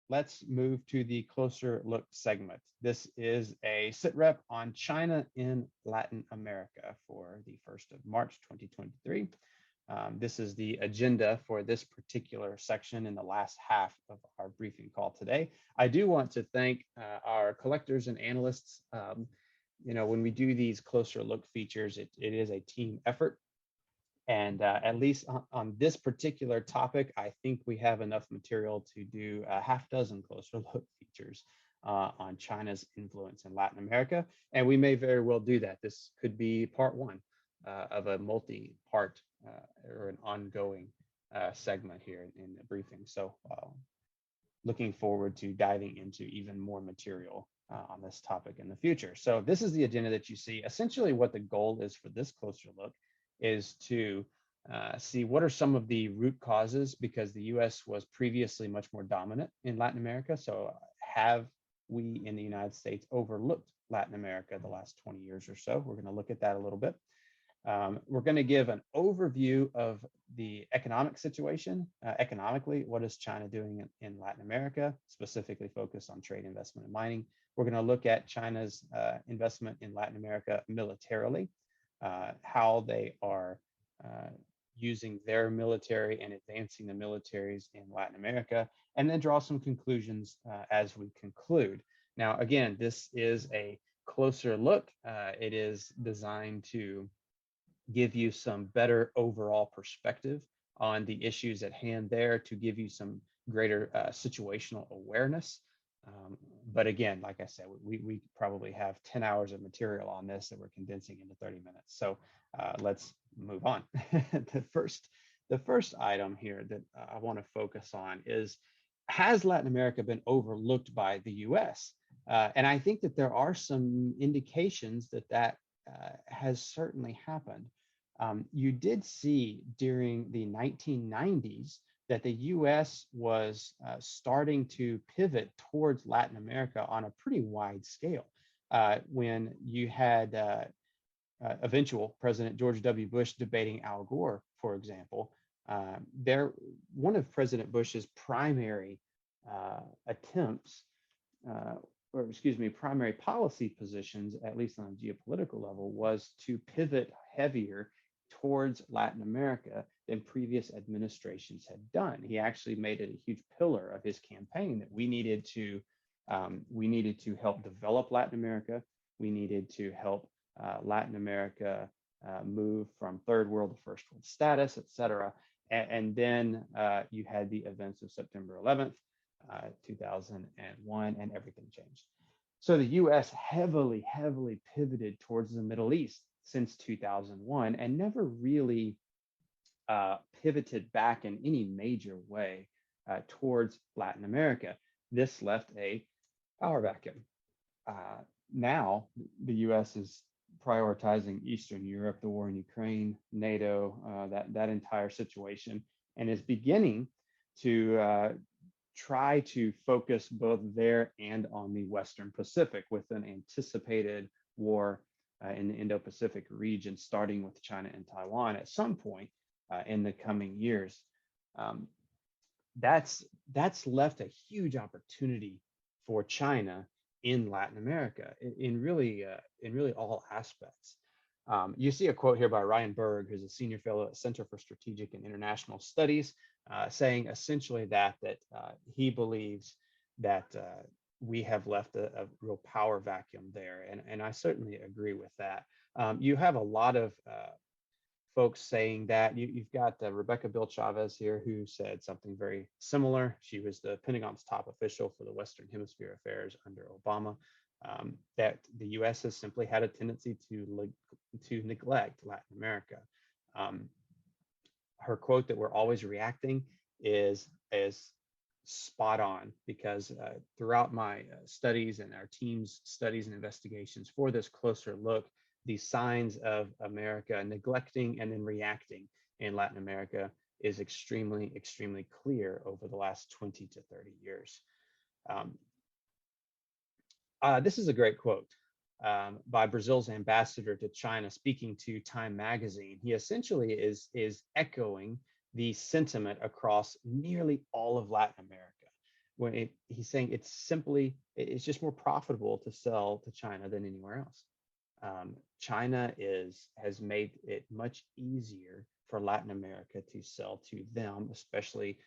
let's move to the closer look segment. This is a sit rep on China in Latin America for the 1st of March, 2023. This is the agenda for this particular section in the last half of our briefing call today. I do want to thank our collectors and analysts. When we do these closer look features, it is a team effort. And at least on this particular topic, I think we have enough material to do a half dozen closer look features on China's influence in Latin America. And we may very well do that. This could be part one of a multi-part or an ongoing segment here in the briefing. So looking forward to diving into even more material on this topic in the future. So this is the agenda that you see. Essentially what the goal is for this closer look is to see what are some of the root causes, because the US was previously much more dominant in Latin America. So have we in the United States overlooked Latin America the last 20 years or so? We're going to look at that a little bit. We're going to give an overview of the economic situation. Economically, what is China doing in Latin America, specifically focused on trade, investment, and mining. We're going to look at China's investment in Latin America militarily, how they are using their military and advancing the militaries in Latin America, and then draw some conclusions as we conclude. Now, again, this is a closer look. It is designed to give you some better overall perspective on the issues at hand there, to give you some greater situational awareness. But again, like I said, we probably have 10 hours of material on this that we're condensing into 30 minutes. So let's move on. The first item here that I want to focus on is, has Latin America been overlooked by the US? And I think that there are some indications that has certainly happened. You did see during the 1990s that the US was starting to pivot towards Latin America on a pretty wide scale. When you had eventual President George W. Bush debating Al Gore, for example, one of President Bush's primary attempts, primary policy positions, at least on a geopolitical level, was to pivot heavier towards Latin America than previous administrations had done. He actually made it a huge pillar of his campaign that we needed to help develop Latin America. We needed to help Latin America move from third world to first world status, et cetera. And then you had the events of September 11th, 2001, and everything changed. So the US heavily pivoted towards the Middle East since 2001 and never really pivoted back in any major way towards Latin America. This left a power vacuum. Now the US is prioritizing Eastern Europe, the war in Ukraine, NATO, that entire situation, and is beginning to try to focus both there and on the Western Pacific, with an anticipated war in the Indo-Pacific region, starting with China and Taiwan at some point in the coming years. That's left a huge opportunity for China in Latin America in really all aspects. You see a quote here by Ryan Berg, who's a senior fellow at Center for Strategic and International Studies, saying essentially that he believes that we have left a real power vacuum there, and I certainly agree with that. You have a lot of folks saying that. You've got Rebecca Bill Chavez here, who said something very similar. She was the Pentagon's top official for the Western Hemisphere affairs under Obama. That the U.S. has simply had a tendency to neglect Latin America. Her quote that we're always reacting is spot on, because throughout my studies and our team's studies and investigations for this closer look, the signs of America neglecting and then reacting in Latin America is extremely clear over the last 20 to 30 years. This is a great quote by Brazil's ambassador to China, speaking to Time magazine. He essentially is echoing the sentiment across nearly all of Latin America. he's saying it's just more profitable to sell to China than anywhere else. China has made it much easier for Latin America to sell to them, especially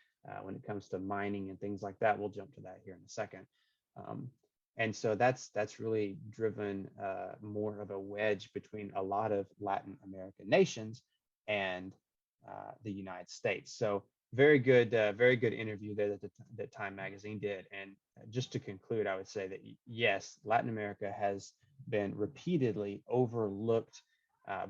when it comes to mining and things like that. We'll jump to that here in a second. Um, and so that's really driven more of a wedge between a lot of Latin American nations and the United States. So very good interview there that Time Magazine did. And just to conclude, I would say that yes, Latin America has been repeatedly overlooked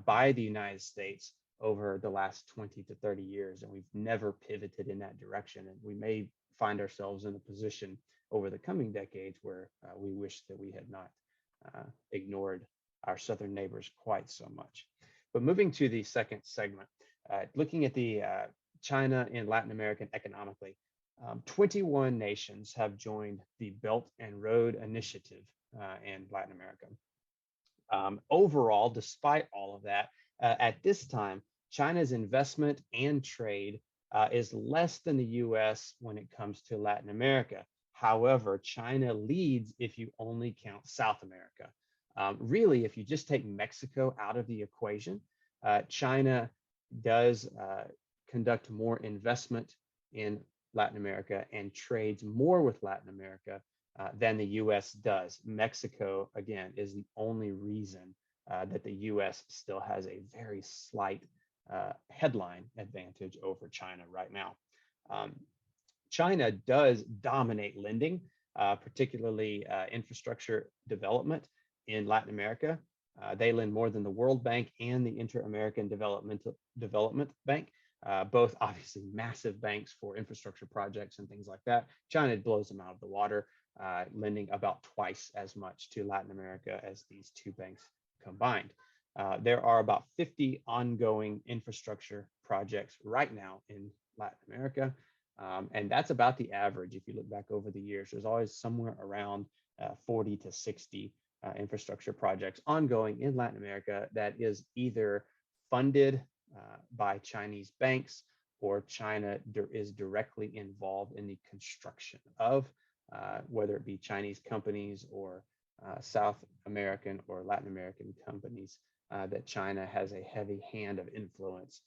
by the United States over the last 20 to 30 years, and we've never pivoted in that direction. And we may find ourselves in a position over the coming decades where we wish that we had not ignored our southern neighbors quite so much. But moving to the second segment, looking at the China and Latin America economically, 21 nations have joined the Belt and Road Initiative in Latin America. Overall, despite all of that, at this time, China's investment and trade is less than the US when it comes to Latin America. However, China leads if you only count South America. Really, if you just take Mexico out of the equation, China does conduct more investment in Latin America and trades more with Latin America than the US does. Mexico, again, is the only reason that the US still has a very slight headline advantage over China right now. China does dominate lending, particularly infrastructure development in Latin America. They lend more than the World Bank and the Inter-American Development Bank, both obviously massive banks for infrastructure projects and things like that. China blows them out of the water, lending about twice as much to Latin America as these two banks combined. There are about 50 ongoing infrastructure projects right now in Latin America. And that's about the average. If you look back over the years, there's always somewhere around 40 to 60 infrastructure projects ongoing in Latin America that is either funded by Chinese banks or China is directly involved in the construction of, whether it be Chinese companies or South American or Latin American companies that China has a heavy hand of influence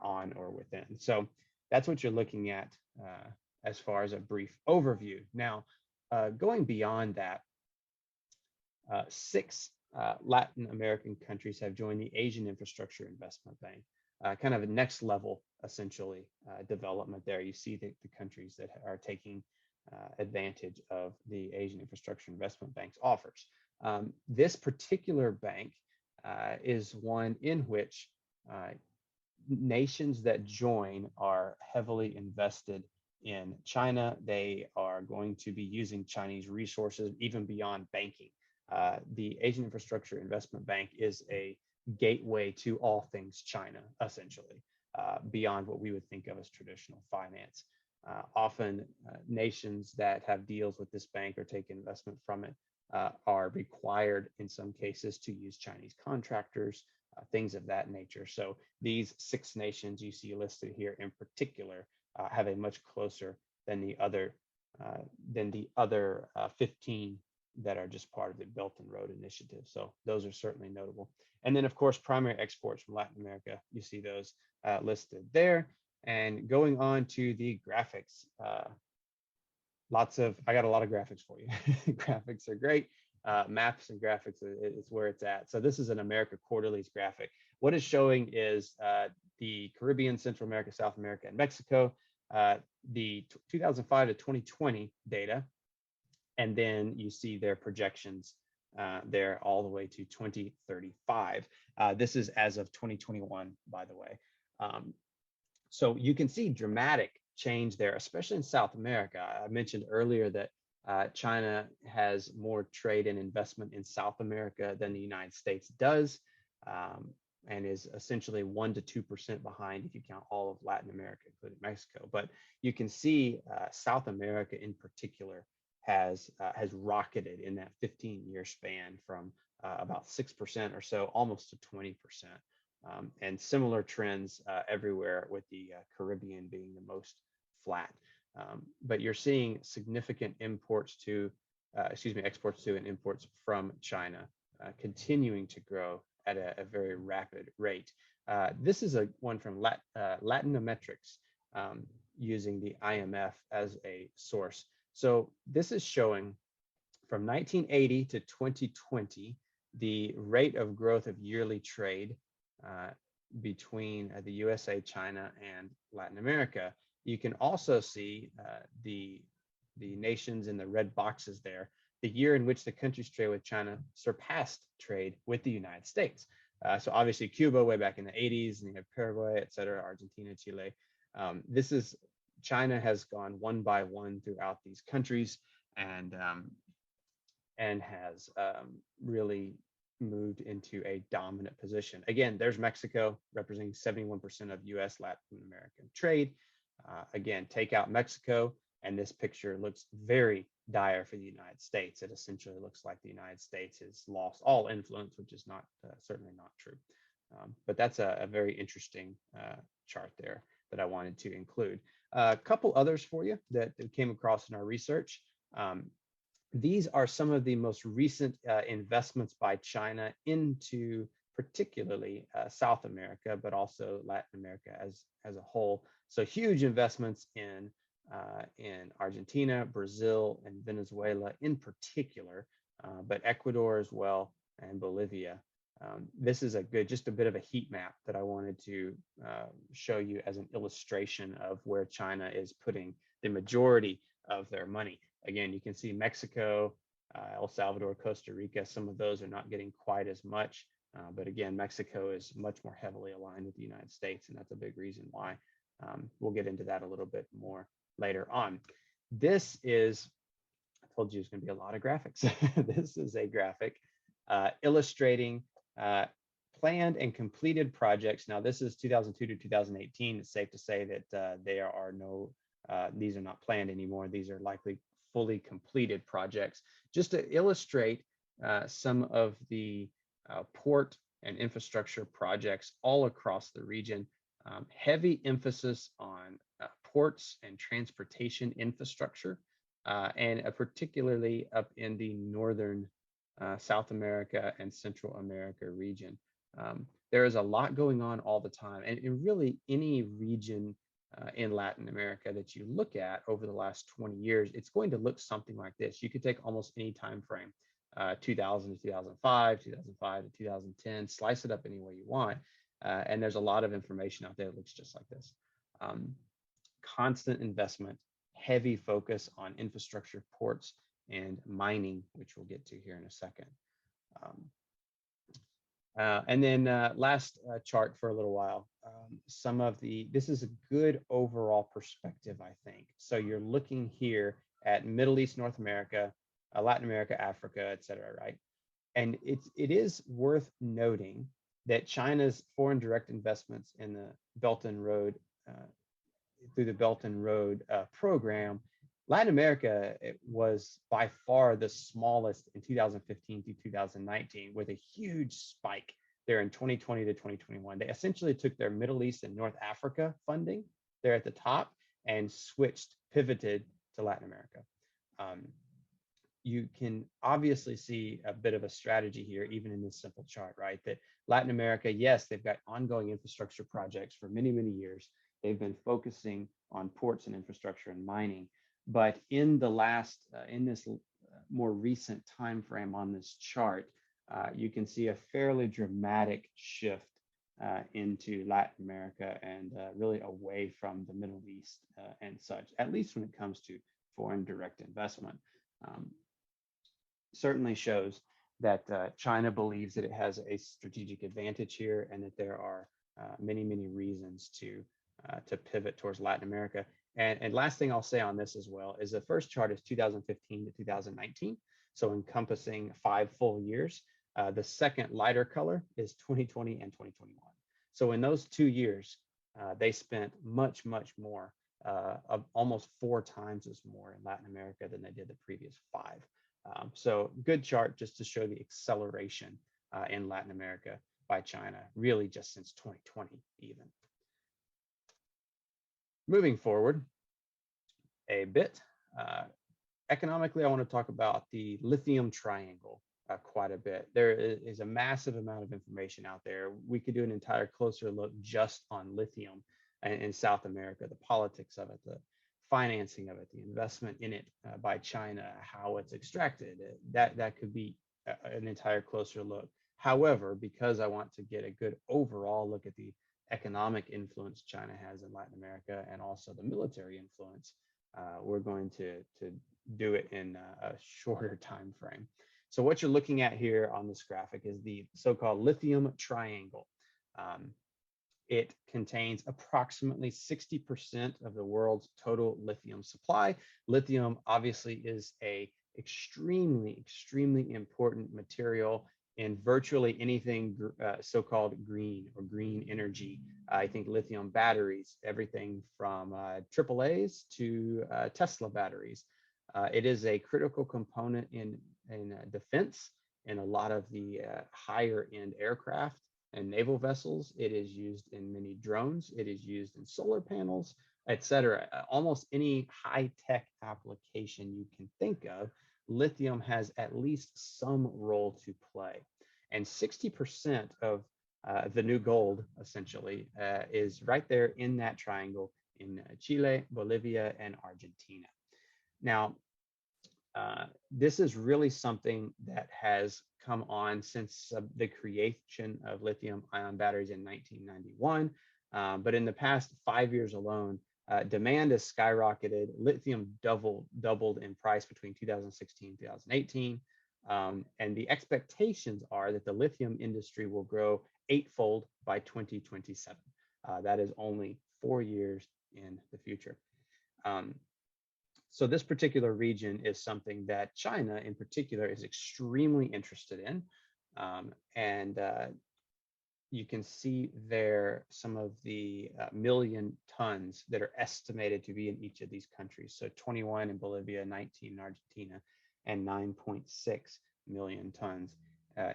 on or within. So that's what you're looking at as far as a brief overview. Now, going beyond that, 6 Latin American countries have joined the Asian Infrastructure Investment Bank, kind of a next level, essentially, development there. You see the countries that are taking advantage of the Asian Infrastructure Investment Bank's offers. This particular bank is one in which nations that join are heavily invested in China. They are going to be using Chinese resources even beyond banking. The Asian Infrastructure Investment Bank is a gateway to all things China, essentially, beyond what we would think of as traditional finance. Often nations that have deals with this bank or take investment from it are required in some cases to use Chinese contractors, things of that nature. So these 6 nations you see listed here in particular have a much closer than the other 15 that are just part of the Belt and Road Initiative. So those are certainly notable. And then of course, primary exports from Latin America, you see those listed there. And going on to the graphics, I got a lot of graphics for you. Graphics are great. Maps and graphics is where it's at. So this is an America Quarterly's graphic. What it's showing is the Caribbean, Central America, South America, and Mexico, the 2005 to 2020 data. And then you see their projections there all the way to 2035. This is as of 2021, by the way. So you can see dramatic change there, especially in South America. I mentioned earlier that China has more trade and investment in South America than the United States does, and is essentially 1 to 2% behind if you count all of Latin America, including Mexico. But you can see South America in particular has rocketed in that 15-year span from about 6% or so, almost to 20%. And similar trends everywhere, with the Caribbean being the most flat. But you're seeing significant exports to and imports from China continuing to grow at a very rapid rate. This is one from Latinometrics, using the IMF as a source. So this is showing from 1980 to 2020, the rate of growth of yearly trade between the USA, China, and Latin America. You can also see the nations in the red boxes there, the year in which the country's trade with China surpassed trade with the United States. So obviously Cuba way back in the 80s, and you have Paraguay, et cetera, Argentina, Chile. China has gone one by one throughout these countries, and has really moved into a dominant position. Again, there's Mexico representing 71% of US Latin American trade. Again, take out Mexico, and this picture looks very dire for the United States. It essentially looks like the United States has lost all influence, which is not certainly not true. But that's a very interesting chart there that I wanted to include. A couple others for you that came across in our research. These are some of the most recent investments by China into particularly South America, but also Latin America as a whole. So huge investments in Argentina, Brazil, and Venezuela in particular, but Ecuador as well, and Bolivia. This is just a bit of a heat map that I wanted to show you as an illustration of where China is putting the majority of their money. Again, you can see Mexico, El Salvador, Costa Rica, some of those are not getting quite as much. But again, Mexico is much more heavily aligned with the United States, and that's a big reason why. We'll get into that a little bit more later on. This is, I told you it's going to be a lot of graphics. This is a graphic illustrating planned and completed projects. Now, this is 2002 to 2018. It's safe to say that these are not planned anymore. These are likely fully completed projects. Just to illustrate some of the port and infrastructure projects all across the region. Heavy emphasis on ports and transportation infrastructure, and particularly up in the northern South America and Central America region. There is a lot going on all the time, and in really any region in Latin America that you look at over the last 20 years, it's going to look something like this. You could take almost any time frame, 2000 to 2005, 2005 to 2010, slice it up any way you want, and there's a lot of information out there that looks just like this. Constant investment, heavy focus on infrastructure, ports, and mining, which we'll get to here in a second. And then last chart for a little while, this is a good overall perspective, I think. So you're looking here at Middle East, North America, Latin America, Africa, et cetera, right? And it is worth noting that China's foreign direct investments in the Belt and Road, through the Belt and Road program, Latin America, it was by far the smallest in 2015 to 2019, with a huge spike there in 2020 to 2021. They essentially took their Middle East and North Africa funding there at the top and pivoted to Latin America. You can obviously see a bit of a strategy here, even in this simple chart, right? That Latin America, yes, they've got ongoing infrastructure projects for many, many years. They've been focusing on ports and infrastructure and mining. But in this more recent time frame on this chart, you can see a fairly dramatic shift into Latin America and really away from the Middle East and such, at least when it comes to foreign direct investment. Certainly shows that China believes that it has a strategic advantage here, and that there are many, many reasons to pivot towards Latin America. And last thing I'll say on this as well is the first chart is 2015 to 2019, so encompassing 5 full years. The second lighter color is 2020 and 2021. So in those 2 years, they spent much, much more, of almost 4 times as more in Latin America than they did the previous 5. So good chart just to show the acceleration in Latin America by China, really just since 2020 even. Moving forward, a bit. Economically, I want to talk about the lithium triangle quite a bit. There is a massive amount of information out there. We could do an entire closer look just on lithium in South America, the politics of it, the financing of it, the investment in it by China, how it's extracted. That could be an entire closer look. However, because I want to get a good overall look at the economic influence China has in Latin America and also the military influence, we're going to do it in a shorter time frame. So what you're looking at here on this graphic is the so-called lithium triangle. It contains approximately 60% of the world's total lithium supply. Lithium obviously is a extremely important material in virtually anything so-called green or green energy. I think lithium batteries, everything from AAA's to Tesla batteries. It is a critical component in defense in a lot of the higher end aircraft and naval vessels. It is used in many drones. It is used in solar panels, etc. Almost any high-tech application you can think of, lithium has at least some role to play. And 60% of the new gold, essentially, is right there in that triangle in Chile, Bolivia, and Argentina. Now, this is really something that has come on since the creation of lithium-ion batteries in 1991. But in the past 5 years alone, demand has skyrocketed. Lithium doubled in price between 2016 and 2018. And the expectations are that the lithium industry will grow 8-fold by 2027. That is only 4 years in the future. So this particular region is something that China in particular is extremely interested in. You can see there some of the million tons that are estimated to be in each of these countries. So 21 in Bolivia, 19 in Argentina, and 9.6 million tons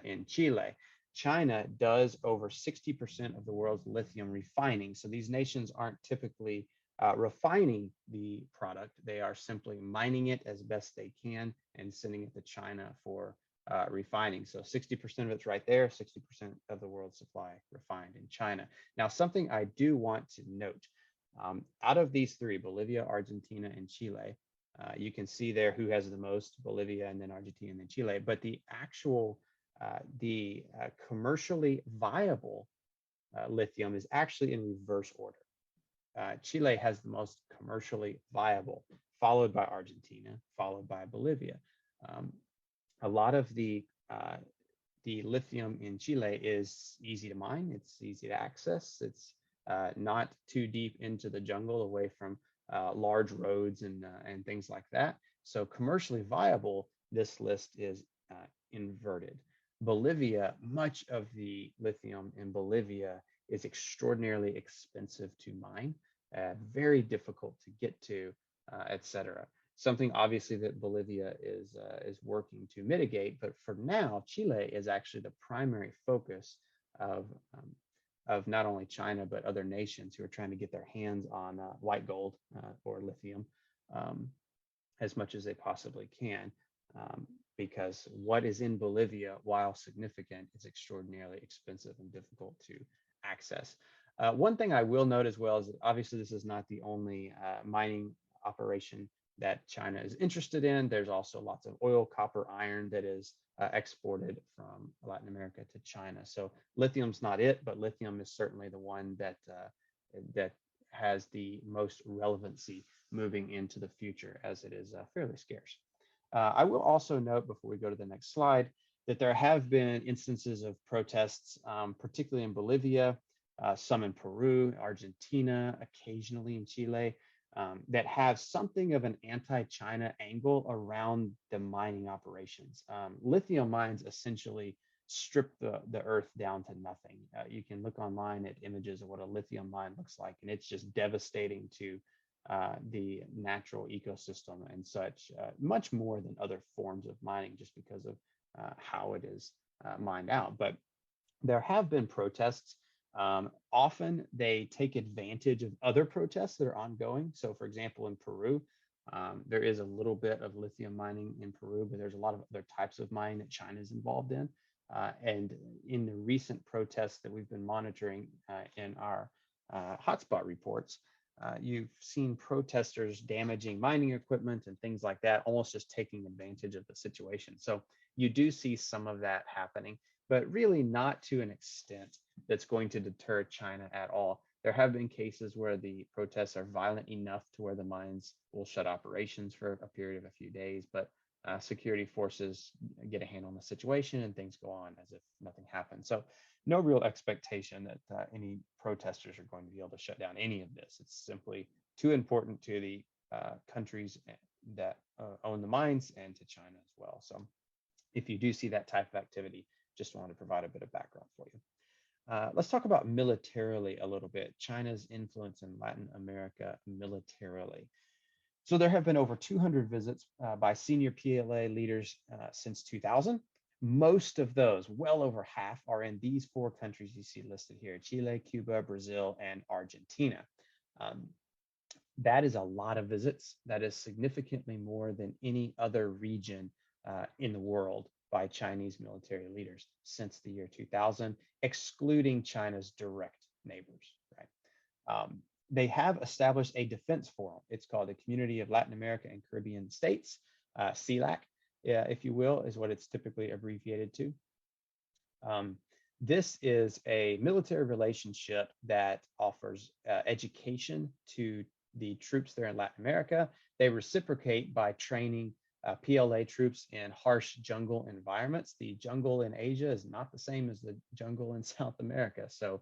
in Chile. China does over 60% of the world's lithium refining. So these nations aren't typically refining the product. They are simply mining it as best they can and sending it to China for refining. So 60% of it's right there, 60% of the world's supply refined in China. Now, something I do want to note, out of these three, Bolivia, Argentina, and Chile, you can see there who has the most, Bolivia, and then Argentina, and then Chile, but the actual, commercially viable lithium is actually in reverse order. Chile has the most commercially viable, followed by Argentina, followed by Bolivia. A lot of the lithium in Chile is easy to mine. It's easy to access. It's not too deep into the jungle, away from large roads and things like that. So commercially viable, this list is inverted. Bolivia, much of the lithium in Bolivia is extraordinarily expensive to mine, very difficult to get to, etc. Something obviously that Bolivia is working to mitigate, but for now, Chile is actually the primary focus of not only China but other nations who are trying to get their hands on white gold or lithium as much as they possibly can. Because what is in Bolivia, while significant, is extraordinarily expensive and difficult to access. One thing I will note as well is that obviously this is not the only mining operation that China is interested in. There's also lots of oil, copper, iron that is exported from Latin America to China. So lithium's not it, but lithium is certainly the one that has the most relevancy moving into the future, as it is fairly scarce. I will also note before we go to the next slide that there have been instances of protests, particularly in Bolivia, some in Peru, Argentina, occasionally in Chile, that have something of an anti-China angle around the mining operations. Lithium mines essentially strip the earth down to nothing. You can look online at images of what a lithium mine looks like, and it's just devastating to the natural ecosystem and such, much more than other forms of mining, just because of how it is mined out. But there have been protests. Often they take advantage of other protests that are ongoing. So for example, in Peru, There is a little bit of lithium mining in Peru, but there's a lot of other types of mining that China is involved in. And in the recent protests that we've been monitoring in our hotspot reports, you've seen protesters damaging mining equipment and things like that, almost just taking advantage of the situation. So you do see some of that happening, but really not to an extent that's going to deter China at all. There have been cases where the protests are violent enough to where the mines will shut operations for a period of a few days, but security forces get a handle on the situation and things go on as if nothing happened. So no real expectation that any protesters are going to be able to shut down any of this. It's simply too important to the countries that own the mines and to China as well. So if you do see that type of activity, just wanted to provide a bit of background for you. Let's talk about militarily a little bit, China's influence in Latin America militarily. So there have been over 200 visits by senior PLA leaders since 2000. Most of those, well over half, are in these four countries you see listed here: Chile, Cuba, Brazil, and Argentina. That is a lot of visits. That is significantly more than any other region in the world by Chinese military leaders since the year 2000, excluding China's direct neighbors, right? They have established a defense forum. It's called the Community of Latin America and Caribbean States, CELAC, if you will, is what it's typically abbreviated to. This is a military relationship that offers education to the troops there in Latin America. They reciprocate by training PLA troops in harsh jungle environments. The jungle in Asia is not the same as the jungle in South America. So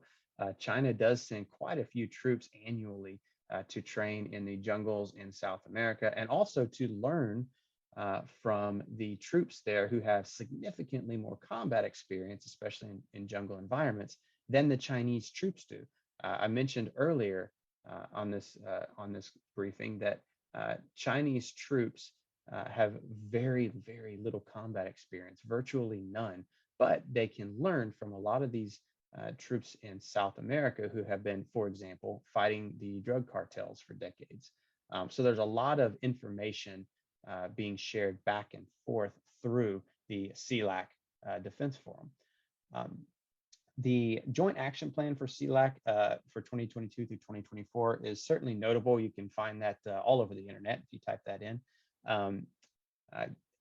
China does send quite a few troops annually to train in the jungles in South America, and also to learn from the troops there who have significantly more combat experience, especially in jungle environments, than the Chinese troops do. I mentioned earlier on this briefing that Chinese troops have very, very little combat experience, virtually none, but they can learn from a lot of these troops in South America who have been, for example, fighting the drug cartels for decades. So there's a lot of information being shared back and forth through the CELAC Defense Forum. The Joint Action Plan for CELAC for 2022 through 2024 is certainly notable. You can find that all over the internet if you type that in.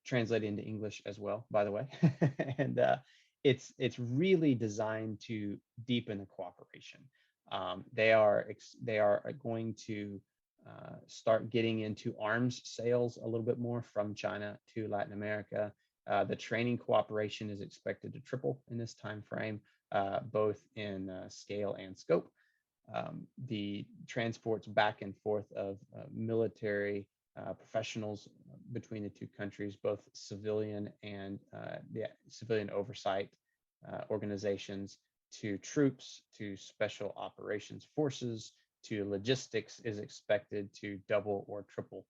Translated into English as well, by the way. And it's really designed to deepen the cooperation. They are going to start getting into arms sales a little bit more from China to Latin America. The training cooperation is expected to triple in this time frame, both in scale and scope. The transports back and forth of military professionals between the two countries, both civilian and civilian oversight organizations, to troops, to special operations forces, to logistics, is expected to double or triple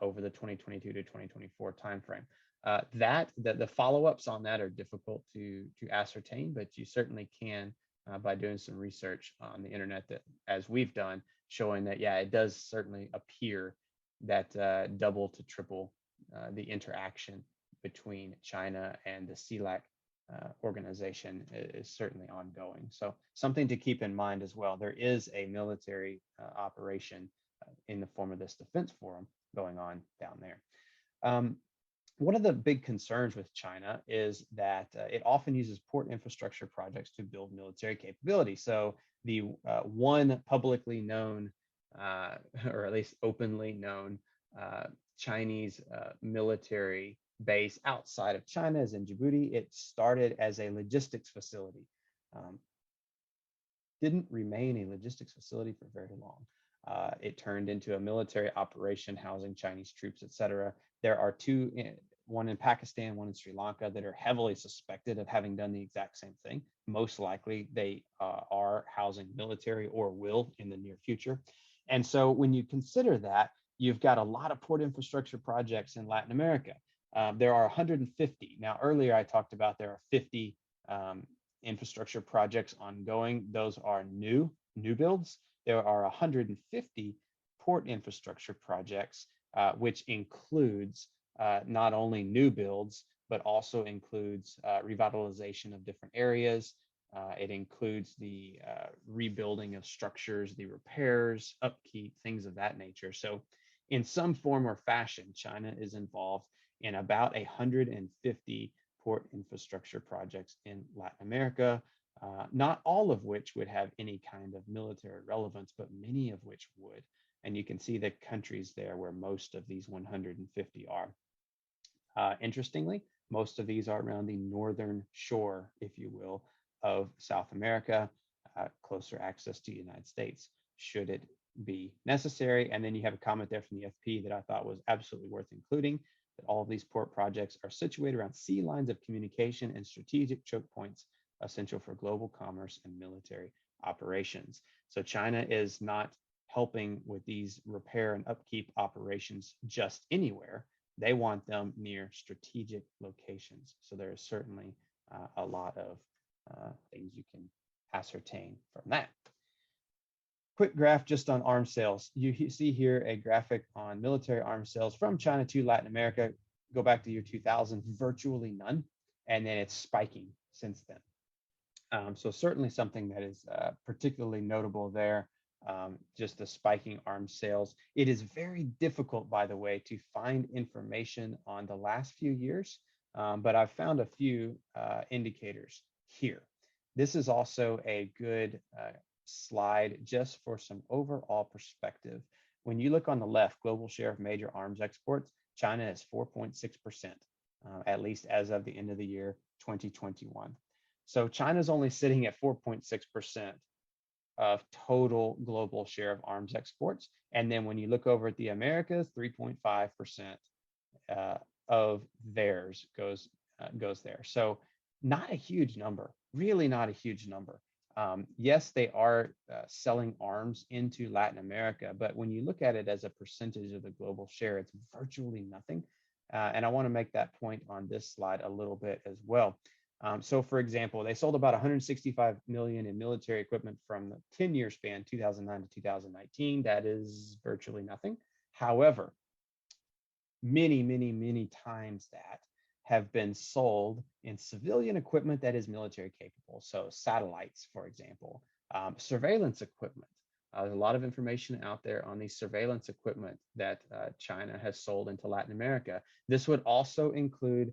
over the 2022 to 2024 timeframe. The follow-ups on that are difficult to ascertain, but you certainly can by doing some research on the internet, that, as we've done, showing that, yeah, it does certainly appear that double to triple the interaction between China and the CELAC organization is certainly ongoing. So something to keep in mind as well. There is a military operation in the form of this defense forum going on down there. One of the big concerns with China is that it often uses port infrastructure projects to build military capability. So the one publicly known, or at least openly known, Chinese military base outside of China is in Djibouti. It started as a logistics facility. Didn't remain a logistics facility for very long. It turned into a military operation housing Chinese troops, etc. There are two, one in Pakistan, one in Sri Lanka, that are heavily suspected of having done the exact same thing. Most likely they are housing military or will in the near future. And so when you consider that, you've got a lot of port infrastructure projects in Latin America. There are 150. Now, earlier I talked about there are 50 infrastructure projects ongoing. Those are new builds. There are 150 port infrastructure projects, which includes not only new builds, but also includes revitalization of different areas. It includes the rebuilding of structures, the repairs, upkeep, things of that nature. So in some form or fashion, China is involved in about 150 port infrastructure projects in Latin America, not all of which would have any kind of military relevance, but many of which would. And you can see the countries there where most of these 150 are. Interestingly, most of these are around the northern shore, if you will, of South America, closer access to the United States, should it be necessary. And then you have a comment there from the FP that I thought was absolutely worth including, that all of these port projects are situated around sea lines of communication and strategic choke points essential for global commerce and military operations. So China is not helping with these repair and upkeep operations just anywhere. They want them near strategic locations. So there is certainly a lot of things you can ascertain from that. Quick graph just on arms sales. You see here a graphic on military arms sales from China to Latin America. Go back to year 2000, virtually none. And then it's spiking since then. So certainly something that is particularly notable there, just the spiking arms sales. It is very difficult, by the way, to find information on the last few years, but I've found a few indicators here. This is also a good slide just for some overall perspective. When you look on the left, global share of major arms exports, China is 4.6%, at least as of the end of the year 2021. So China's only sitting at 4.6% of total global share of arms exports. And then when you look over at the Americas, 3.5% of theirs goes there. So not a huge number, really not a huge number. Yes, they are selling arms into Latin America, but when you look at it as a percentage of the global share, it's virtually nothing. And I want to make that point on this slide a little bit as well. So for example, they sold about 165 million in military equipment from the 10-year span, 2009 to 2019. That is virtually nothing. However, many times that have been sold in civilian equipment that is military capable. So satellites, for example, surveillance equipment. There's a lot of information out there on the surveillance equipment that China has sold into Latin America. This would also include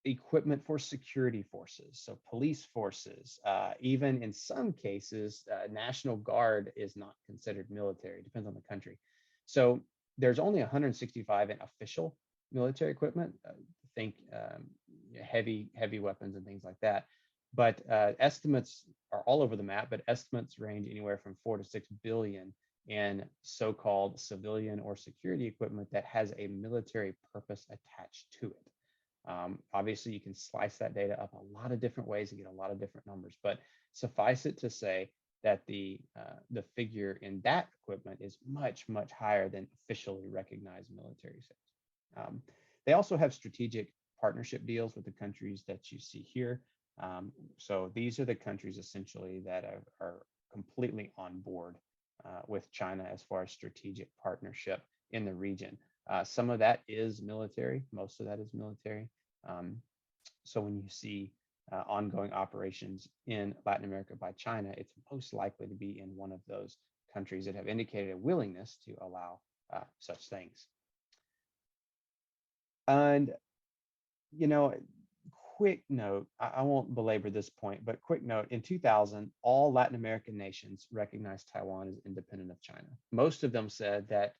equipment for security forces, so police forces, even in some cases, National Guard is not considered military, depends on the country. So there's only 165 in official military equipment, think heavy weapons and things like that. But estimates are all over the map, but estimates range anywhere from 4 to 6 billion in so-called civilian or security equipment that has a military purpose attached to it. Obviously, you can slice that data up a lot of different ways and get a lot of different numbers, but suffice it to say that the figure in that equipment is much higher than officially recognized military sales. They also have strategic partnership deals with the countries that you see here. So these are the countries essentially that are completely on board with China as far as strategic partnership in the region. Some of that is military, most of that is military. So when you see ongoing operations in Latin America by China, it's most likely to be in one of those countries that have indicated a willingness to allow such things. And, you know, quick note, I won't belabor this point, but quick note, in 2000, all Latin American nations recognized Taiwan as independent of China. Most of them said that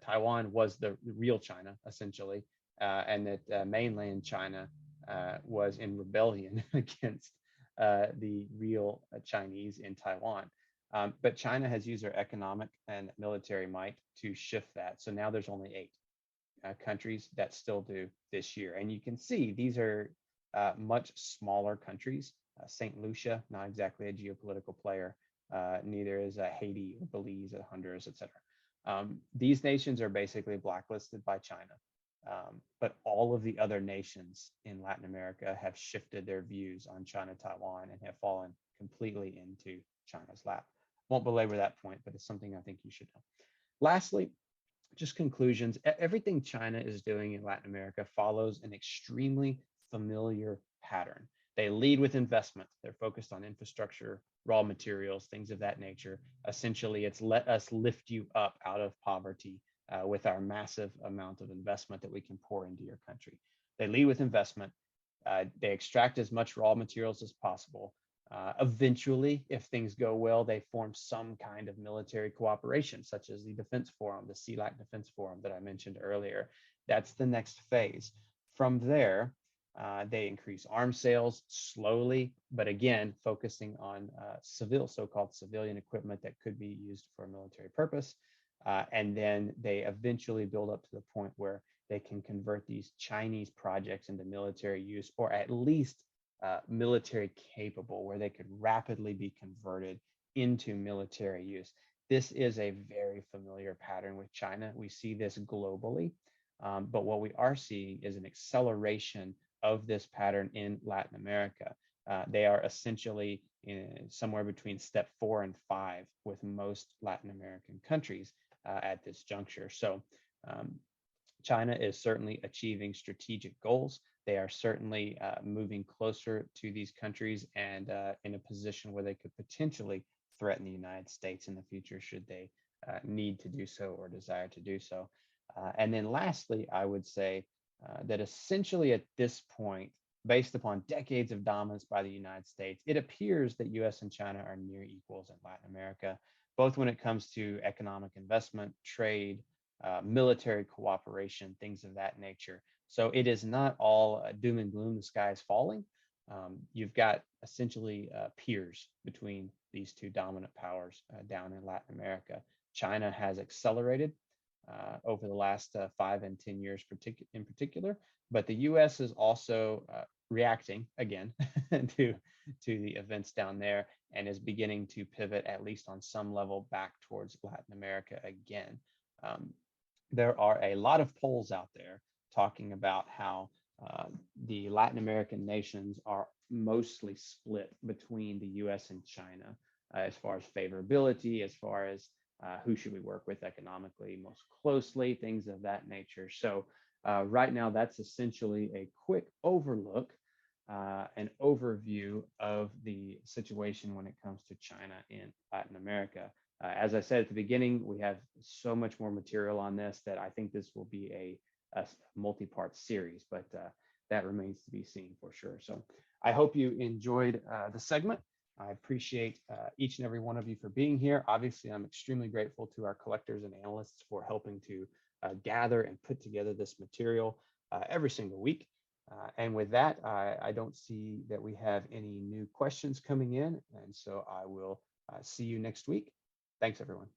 Taiwan was the real China, essentially, and that mainland China was in rebellion against the real Chinese in Taiwan. But China has used their economic and military might to shift that. So now there's only 8 countries that still do this year. And you can see these are much smaller countries. St. Lucia, not exactly a geopolitical player. Neither is Haiti or Belize or Honduras, etc. These nations are basically blacklisted by China. But all of the other nations in Latin America have shifted their views on China, Taiwan, and have fallen completely into China's lap. Won't belabor that point, but it's something I think you should know. Lastly, just conclusions. Everything China is doing in Latin America follows an extremely familiar pattern. They lead with investment. They're focused on infrastructure, raw materials, things of that nature. Essentially, it's let us lift you up out of poverty with our massive amount of investment that we can pour into your country. They lead with investment. They extract as much raw materials as possible. Eventually, if things go well, they form some kind of military cooperation, such as the Defense Forum, the CELAC Defense Forum that I mentioned earlier. That's the next phase. From there, they increase arms sales slowly, but again, focusing on so-called civilian equipment that could be used for a military purpose. And then they eventually build up to the point where they can convert these Chinese projects into military use, or at least military capable, where they could rapidly be converted into military use. This is a very familiar pattern with China. We see this globally, but what we are seeing is an acceleration of this pattern in Latin America. They are essentially somewhere between step 4 and 5 with most Latin American countries at this juncture. So China is certainly achieving strategic goals. They are certainly moving closer to these countries and in a position where they could potentially threaten the United States in the future should they need to do so or desire to do so. And then lastly, I would say that essentially at this point, based upon decades of dominance by the United States, it appears that US and China are near equals in Latin America, both when it comes to economic investment, trade, military cooperation, things of that nature. So it is not all doom and gloom, the sky is falling. You've got essentially peers between these two dominant powers down in Latin America. China has accelerated over the last 5 and 10 years in particular, but the US is also reacting again to the events down there and is beginning to pivot, at least on some level, back towards Latin America again. There are a lot of polls out there talking about how the Latin American nations are mostly split between the US and China as far as favorability, as far as who should we work with economically most closely, things of that nature. So right now, that's essentially a quick overlook, an overview of the situation when it comes to China in Latin America. As I said at the beginning, we have so much more material on this that I think this will be a multi-part series, but that remains to be seen for sure. So I hope you enjoyed the segment. I appreciate each and every one of you for being here. Obviously, I'm extremely grateful to our collectors and analysts for helping to gather and put together this material every single week. And with that, I don't see that we have any new questions coming in. And so I will see you next week. Thanks, everyone.